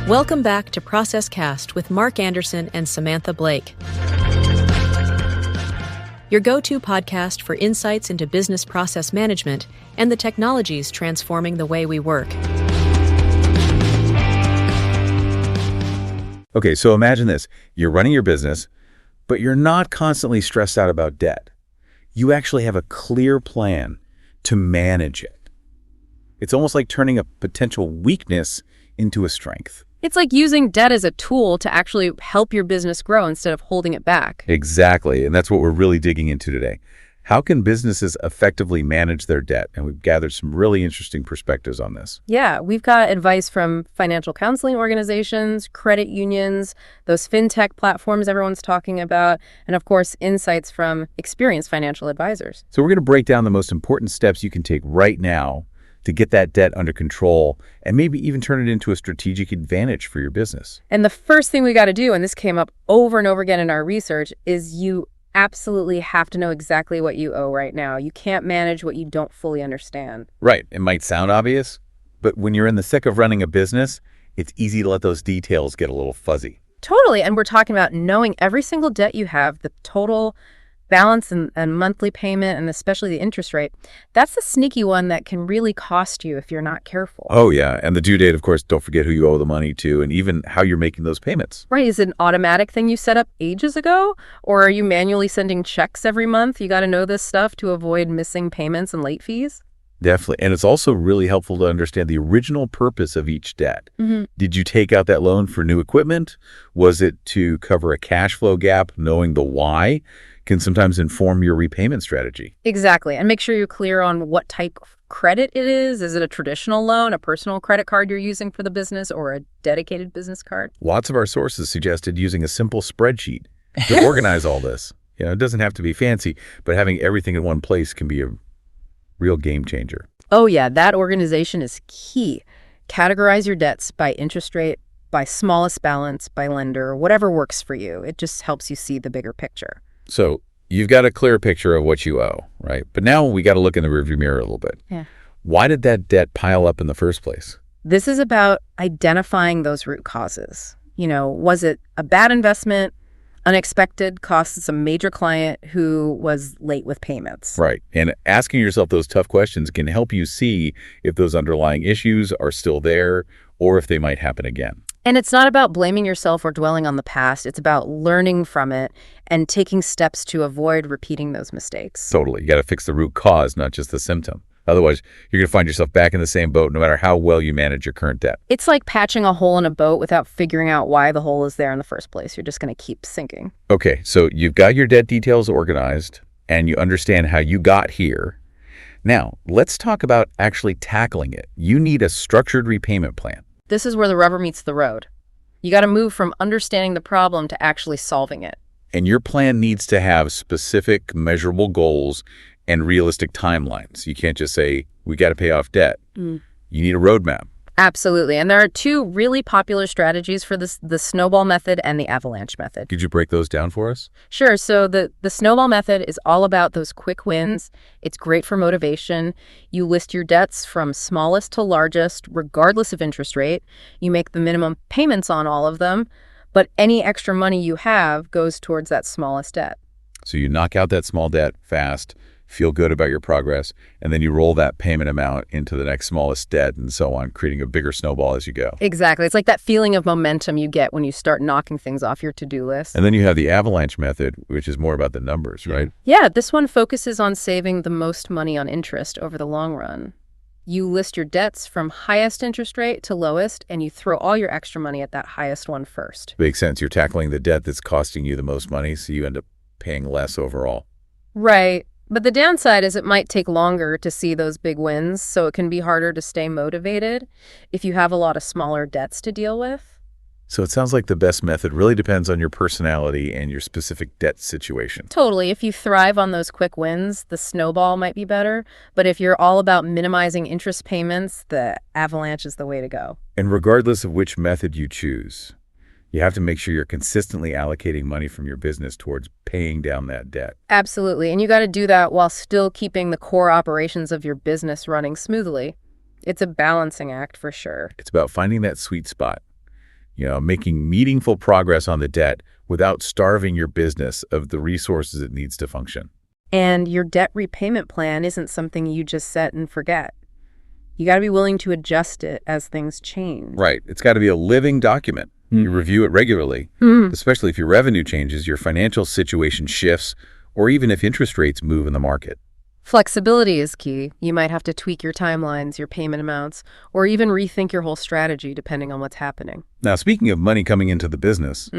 Welcome back to ProcessCast with Mark Anderson and Samantha Blake. Your go-to podcast for insights into business process management and the technologies transforming the way we work. Okay, so imagine this. You're running your business, but you're not constantly stressed out about debt. You actually have a clear plan to manage it. It's almost like turning a potential weakness into a strength. It's like using debt as a tool to actually help your business grow instead of holding it back. Exactly, and that's what we're really digging into today. How can businesses effectively manage their debt? And we've gathered some really interesting perspectives on this. Yeah, we've got advice from financial counseling organizations, credit unions, those fintech platforms everyone's talking about, and of course, insights from experienced financial advisors. So we're going to break down the most important steps you can take right now to get that debt under control and maybe even turn it into a strategic advantage for your business. And the first thing we got to do, and this came up over and over again in our research, is you absolutely have to know exactly what you owe right now. You can't manage what you don't fully understand. Right. It might sound obvious, but when you're in the thick of running a business, it's easy to let those details get a little fuzzy. Totally. And we're talking about knowing every single debt you have, the total balance and monthly payment, and especially the interest rate. That's the sneaky one that can really cost you if you're not careful. Oh, yeah. And the due date, of course, don't forget who you owe the money to and even how you're making those payments. Right. Is it an automatic thing you set up ages ago? Or are you manually sending checks every month? You got to know this stuff to avoid missing payments and late fees. Definitely. And it's also really helpful to understand the original purpose of each debt. Mm-hmm. Did you take out that loan for new equipment? Was it to cover a cash flow gap? Knowing the why can sometimes inform your repayment strategy. Exactly. And make sure you're clear on what type of credit it is. Is it a traditional loan, a personal credit card you're using for the business, or a dedicated business card? Lots of our sources suggested using a simple spreadsheet to organize all this. You know, it doesn't have to be fancy, but having everything in one place can be a real game changer. Oh, yeah. That organization is key. Categorize your debts by interest rate, by smallest balance, by lender, whatever works for you. It just helps you see the bigger picture. So you've got a clear picture of what you owe, right? But now we got to look in the rearview mirror a little bit. Yeah. Why did that debt pile up in the first place? This is about identifying those root causes. You know, was it a bad investment, unexpected costs, a major client who was late with payments? Right. And asking yourself those tough questions can help you see if those underlying issues are still there or if they might happen again. And it's not about blaming yourself or dwelling on the past. It's about learning from it and taking steps to avoid repeating those mistakes. Totally. You got to fix the root cause, not just the symptom. Otherwise, you're going to find yourself back in the same boat no matter how well you manage your current debt. It's like patching a hole in a boat without figuring out why the hole is there in the first place. You're just going to keep sinking. Okay, so you've got your debt details organized and you understand how you got here. Now, let's talk about actually tackling it. You need a structured repayment plan. This is where the rubber meets the road. You got to move from understanding the problem to actually solving it. And your plan needs to have specific, measurable goals and realistic timelines. You can't just say, we got to pay off debt. You need a roadmap. Absolutely. And there are two really popular strategies for this, the snowball method and the avalanche method. Could you break those down for us? Sure. So the snowball method is all about those quick wins. It's great for motivation. You list your debts from smallest to largest, regardless of interest rate. You make the minimum payments on all of them, but any extra money you have goes towards that smallest debt. So you knock out that small debt fast, feel good about your progress, and then you roll that payment amount into the next smallest debt and so on, creating a bigger snowball as you go. Exactly. It's like that feeling of momentum you get when you start knocking things off your to-do list. And then you have the avalanche method, which is more about the numbers, right? Yeah, this one focuses on saving the most money on interest over the long run. You list your debts from highest interest rate to lowest, and you throw all your extra money at that highest one first. Makes sense. You're tackling the debt that's costing you the most money, so you end up paying less overall. Right. But the downside is it might take longer to see those big wins, so it can be harder to stay motivated if you have a lot of smaller debts to deal with. So it sounds like the best method really depends on your personality and your specific debt situation. Totally. If you thrive on those quick wins, the snowball might be better. But if you're all about minimizing interest payments, the avalanche is the way to go. And regardless of which method you choose, you have to make sure you're consistently allocating money from your business towards paying down that debt. Absolutely. And you got to do that while still keeping the core operations of your business running smoothly. It's a balancing act for sure. It's about finding that sweet spot. making meaningful progress on the debt without starving your business of the resources it needs to function. And your debt repayment plan isn't something you just set and forget. You got to be willing to adjust it as things change. Right. It's got to be a living document. You review it regularly, especially if your revenue changes, your financial situation shifts, or even if interest rates move in the market. Flexibility is key. You might have to tweak your timelines, your payment amounts, or even rethink your whole strategy depending on what's happening. Now, speaking of money coming into the business,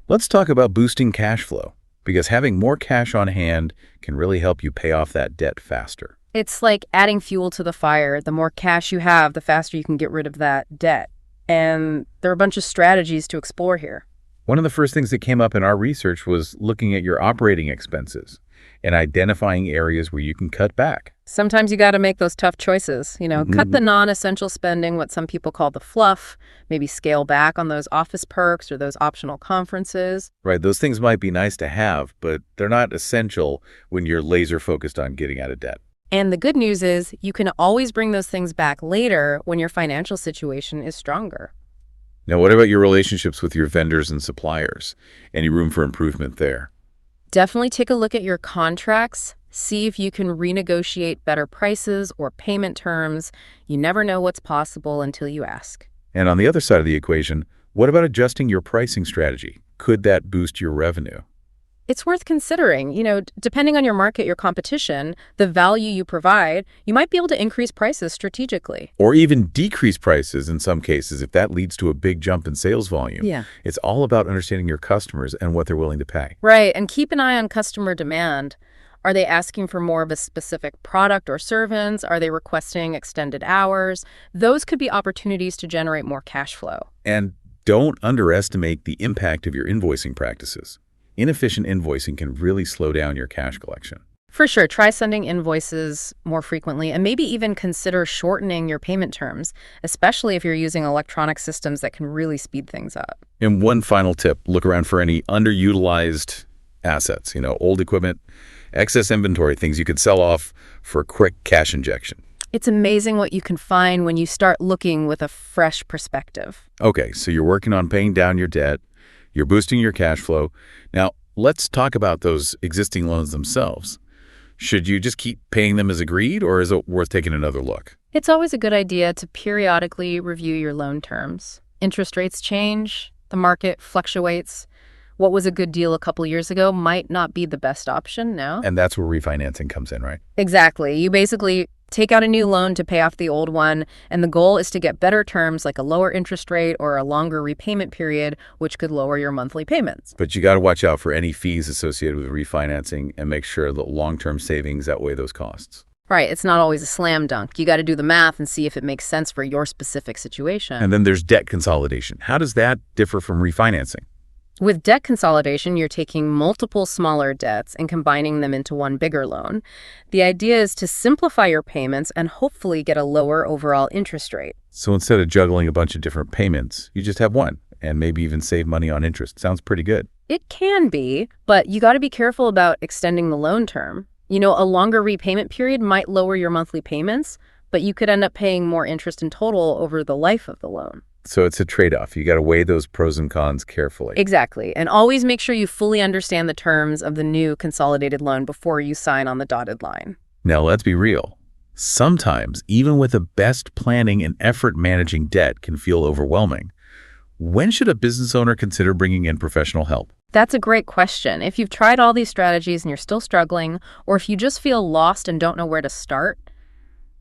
let's talk about boosting cash flow, because having more cash on hand can really help you pay off that debt faster. It's like adding fuel to the fire. The more cash you have, the faster you can get rid of that debt. And there are a bunch of strategies to explore here. One of the first things that came up in our research was looking at your operating expenses and identifying areas where you can cut back. Sometimes you got to make those tough choices. Cut the non-essential spending, what some people call the fluff, maybe scale back on those office perks or those optional conferences. Right, those things might be nice to have, but they're not essential when you're laser focused on getting out of debt. And the good news is you can always bring those things back later when your financial situation is stronger. Now, what about your relationships with your vendors and suppliers? Any room for improvement there? Definitely take a look at your contracts. See if you can renegotiate better prices or payment terms. You never know what's possible until you ask. And on the other side of the equation, what about adjusting your pricing strategy? Could that boost your revenue? It's worth considering. Depending on your market, your competition, the value you provide, you might be able to increase prices strategically. Or even decrease prices in some cases if that leads to a big jump in sales volume. Yeah. It's all about understanding your customers and what they're willing to pay. Right, and keep an eye on customer demand. Are they asking for more of a specific product or service? Are they requesting extended hours? Those could be opportunities to generate more cash flow. And don't underestimate the impact of your invoicing practices. Inefficient invoicing can really slow down your cash collection. For sure, try sending invoices more frequently and maybe even consider shortening your payment terms, especially if you're using electronic systems that can really speed things up. And one final tip, look around for any underutilized assets, old equipment, excess inventory, things you could sell off for a quick cash injection. It's amazing what you can find when you start looking with a fresh perspective. Okay, so you're working on paying down your debt. You're boosting your cash flow. Now, let's talk about those existing loans themselves. Should you just keep paying them as agreed, or is it worth taking another look? It's always a good idea to periodically review your loan terms. Interest rates change, the market fluctuates. What was a good deal a couple years ago might not be the best option now. And that's where refinancing comes in, right? Exactly. You basically take out a new loan to pay off the old one, and the goal is to get better terms like a lower interest rate or a longer repayment period, which could lower your monthly payments. But you got to watch out for any fees associated with refinancing and make sure that long-term savings outweigh those costs. Right. It's not always a slam dunk. You got to do the math and see if it makes sense for your specific situation. And then there's debt consolidation. How does that differ from refinancing? With debt consolidation, you're taking multiple smaller debts and combining them into one bigger loan. The idea is to simplify your payments and hopefully get a lower overall interest rate. So instead of juggling a bunch of different payments, you just have one and maybe even save money on interest. Sounds pretty good. It can be, but you got to be careful about extending the loan term. A longer repayment period might lower your monthly payments, but you could end up paying more interest in total over the life of the loan. So it's a trade-off. You got to weigh those pros and cons carefully. Exactly. And always make sure you fully understand the terms of the new consolidated loan before you sign on the dotted line. Now, let's be real. Sometimes, even with the best planning and effort, managing debt can feel overwhelming. When should a business owner consider bringing in professional help? That's a great question. If you've tried all these strategies and you're still struggling, or if you just feel lost and don't know where to start,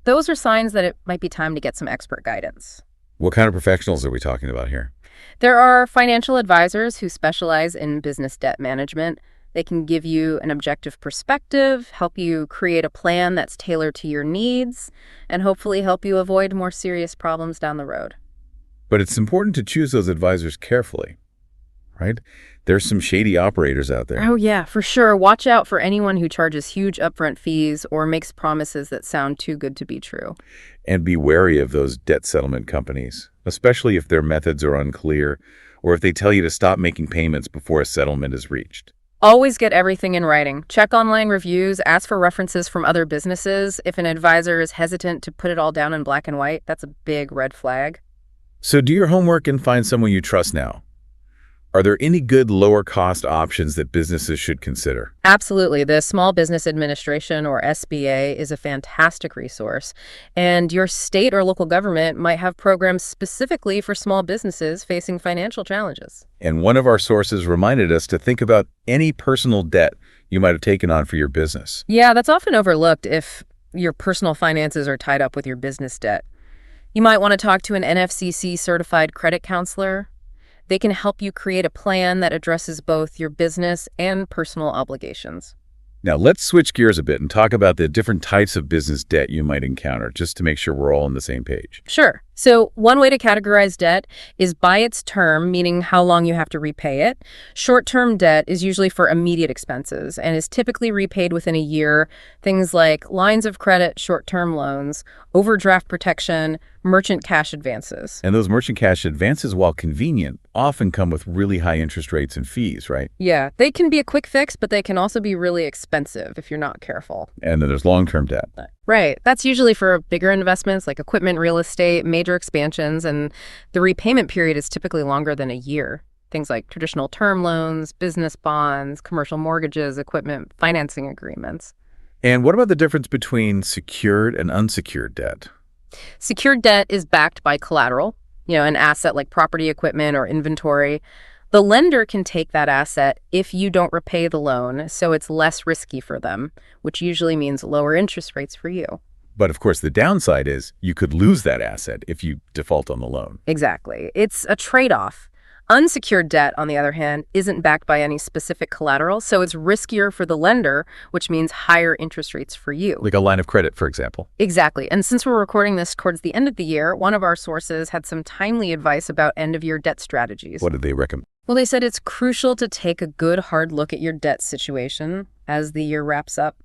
those are signs that it might be time to get some expert guidance. What kind of professionals are we talking about here? There are financial advisors who specialize in business debt management. They can give you an objective perspective, help you create a plan that's tailored to your needs, and hopefully help you avoid more serious problems down the road. But it's important to choose those advisors carefully, right? There's some shady operators out there. Oh, yeah, for sure. Watch out for anyone who charges huge upfront fees or makes promises that sound too good to be true. And be wary of those debt settlement companies, especially if their methods are unclear or if they tell you to stop making payments before a settlement is reached. Always get everything in writing. Check online reviews, ask for references from other businesses. If an advisor is hesitant to put it all down in black and white, that's a big red flag. So do your homework and find someone you trust now. Are there any good lower-cost options that businesses should consider? Absolutely. The Small Business Administration, or SBA, is a fantastic resource. And your state or local government might have programs specifically for small businesses facing financial challenges. And one of our sources reminded us to think about any personal debt you might have taken on for your business. Yeah, that's often overlooked if your personal finances are tied up with your business debt. You might want to talk to an NFCC-certified credit counselor. They can help you create a plan that addresses both your business and personal obligations. Now, let's switch gears a bit and talk about the different types of business debt you might encounter, just to make sure we're all on the same page. Sure. So one way to categorize debt is by its term, meaning how long you have to repay it. Short-term debt is usually for immediate expenses and is typically repaid within a year. Things like lines of credit, short-term loans, overdraft protection, merchant cash advances. And those merchant cash advances, while convenient, often come with really high interest rates and fees, right? Yeah, they can be a quick fix, but they can also be really expensive if you're not careful. And then there's long-term debt. Right. That's usually for bigger investments like equipment, real estate, major expansions, and the repayment period is typically longer than a year. Things like traditional term loans, business bonds, commercial mortgages, equipment financing agreements. And what about the difference between secured and unsecured debt? Secured debt is backed by collateral, an asset like property, equipment, or inventory. The lender can take that asset if you don't repay the loan, so it's less risky for them, which usually means lower interest rates for you. But of course, the downside is you could lose that asset if you default on the loan. Exactly. It's a trade-off. Unsecured debt, on the other hand, isn't backed by any specific collateral, so it's riskier for the lender, which means higher interest rates for you. Like a line of credit, for example. Exactly. And since we're recording this towards the end of the year, one of our sources had some timely advice about end-of-year debt strategies. What did they recommend? Well, they said it's crucial to take a good hard look at your debt situation as the year wraps up.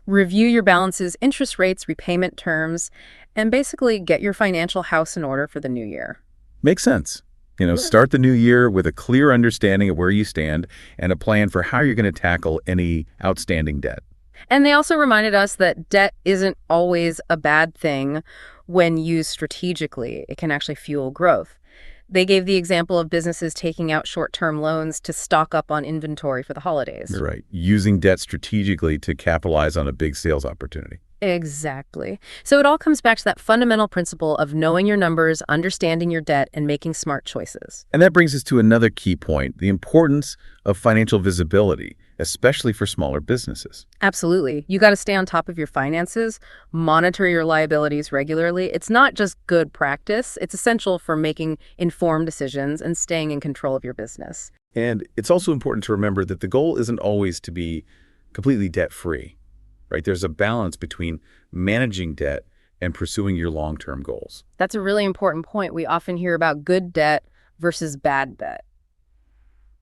Review your balances, interest rates, repayment terms, and basically get your financial house in order for the new year. Makes sense. Start the new year with a clear understanding of where you stand and a plan for how you're going to tackle any outstanding debt. And they also reminded us that debt isn't always a bad thing when used strategically. It can actually fuel growth. They gave the example of businesses taking out short-term loans to stock up on inventory for the holidays. You're right. Using debt strategically to capitalize on a big sales opportunity. Exactly. So it all comes back to that fundamental principle of knowing your numbers, understanding your debt, and making smart choices. And that brings us to another key point, the importance of financial visibility, especially for smaller businesses. Absolutely. You got to stay on top of your finances, monitor your liabilities regularly. It's not just good practice. It's essential for making informed decisions and staying in control of your business. And it's also important to remember that the goal isn't always to be completely debt-free. Right? There's a balance between managing debt and pursuing your long-term goals. That's a really important point. We often hear about good debt versus bad debt.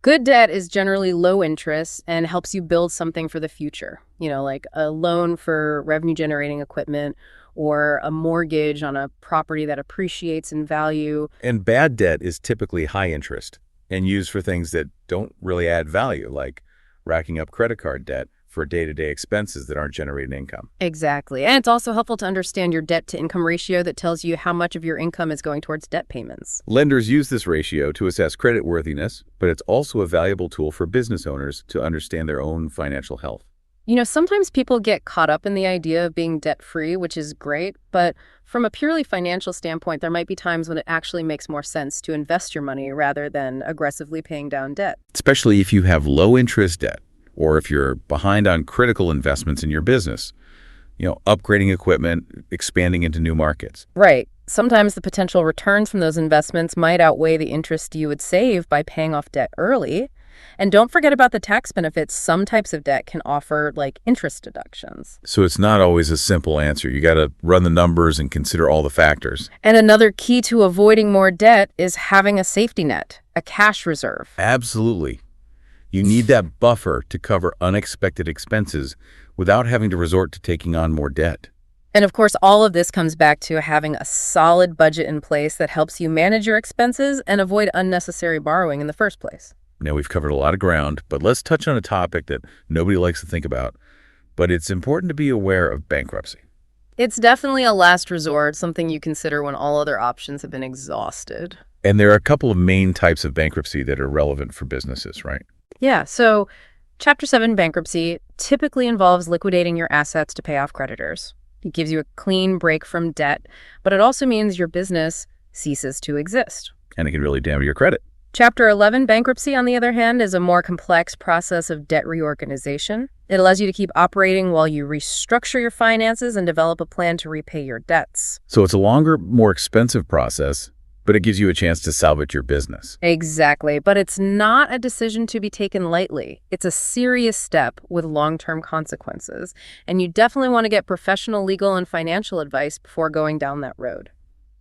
Good debt is generally low interest and helps you build something for the future, like a loan for revenue-generating equipment or a mortgage on a property that appreciates in value. And bad debt is typically high interest and used for things that don't really add value, like racking up credit card debt for day-to-day expenses that aren't generating income. Exactly. And it's also helpful to understand your debt-to-income ratio that tells you how much of your income is going towards debt payments. Lenders use this ratio to assess creditworthiness, but it's also a valuable tool for business owners to understand their own financial health. Sometimes people get caught up in the idea of being debt-free, which is great, but from a purely financial standpoint, there might be times when it actually makes more sense to invest your money rather than aggressively paying down debt. Especially if you have low-interest debt, or if you're behind on critical investments in your business, upgrading equipment, expanding into new markets. Right. Sometimes the potential returns from those investments might outweigh the interest you would save by paying off debt early. And don't forget about the tax benefits some types of debt can offer, like interest deductions. So it's not always a simple answer. You got to run the numbers and consider all the factors. And another key to avoiding more debt is having a safety net, a cash reserve. Absolutely. You need that buffer to cover unexpected expenses without having to resort to taking on more debt. And of course, all of this comes back to having a solid budget in place that helps you manage your expenses and avoid unnecessary borrowing in the first place. Now, we've covered a lot of ground, but let's touch on a topic that nobody likes to think about, but it's important to be aware of bankruptcy. It's definitely a last resort, something you consider when all other options have been exhausted. And there are a couple of main types of bankruptcy that are relevant for businesses, right? Yeah, so Chapter 7 bankruptcy typically involves liquidating your assets to pay off creditors. It gives you a clean break from debt, but it also means your business ceases to exist. And it can really damage your credit. Chapter 11 bankruptcy, on the other hand, is a more complex process of debt reorganization. It allows you to keep operating while you restructure your finances and develop a plan to repay your debts. So it's a longer, more expensive process, but it gives you a chance to salvage your business. Exactly, but it's not a decision to be taken lightly. It's a serious step with long-term consequences, and you definitely want to get professional legal and financial advice before going down that road.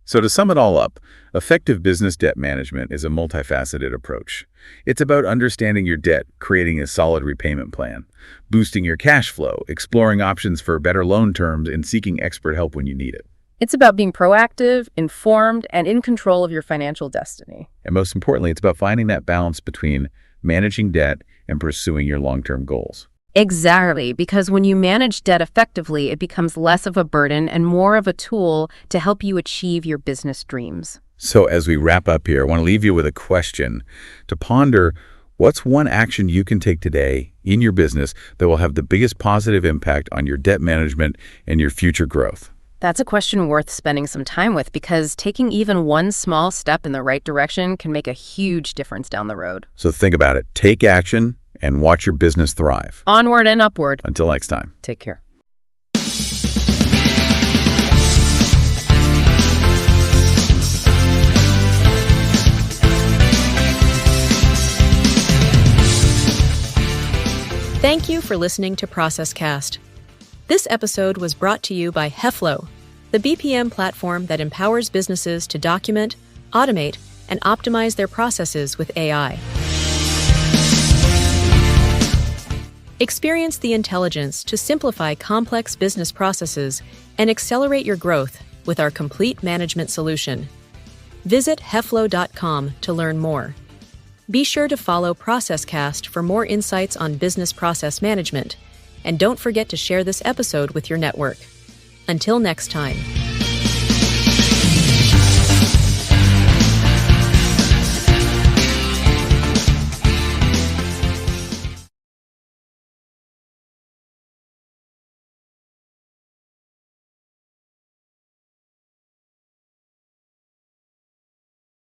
So to sum it all up, effective business debt management is a multifaceted approach. It's about understanding your debt, creating a solid repayment plan, boosting your cash flow, exploring options for better loan terms, and seeking expert help when you need it. It's about being proactive, informed, and in control of your financial destiny. And most importantly, it's about finding that balance between managing debt and pursuing your long-term goals. Exactly, because when you manage debt effectively, it becomes less of a burden and more of a tool to help you achieve your business dreams. So as we wrap up here, I want to leave you with a question to ponder. What's one action you can take today in your business that will have the biggest positive impact on your debt management and your future growth? That's a question worth spending some time with, because taking even one small step in the right direction can make a huge difference down the road. So think about it. Take action and watch your business thrive. Onward and upward. Until next time. Take care. Thank you for listening to ProcessCast. This episode was brought to you by HEFLO, the BPM platform that empowers businesses to document, automate, and optimize their processes with AI. Experience the intelligence to simplify complex business processes and accelerate your growth with our complete management solution. Visit heflo.com to learn more. Be sure to follow ProcessCast for more insights on business process management, and don't forget to share this episode with your network. Until next time.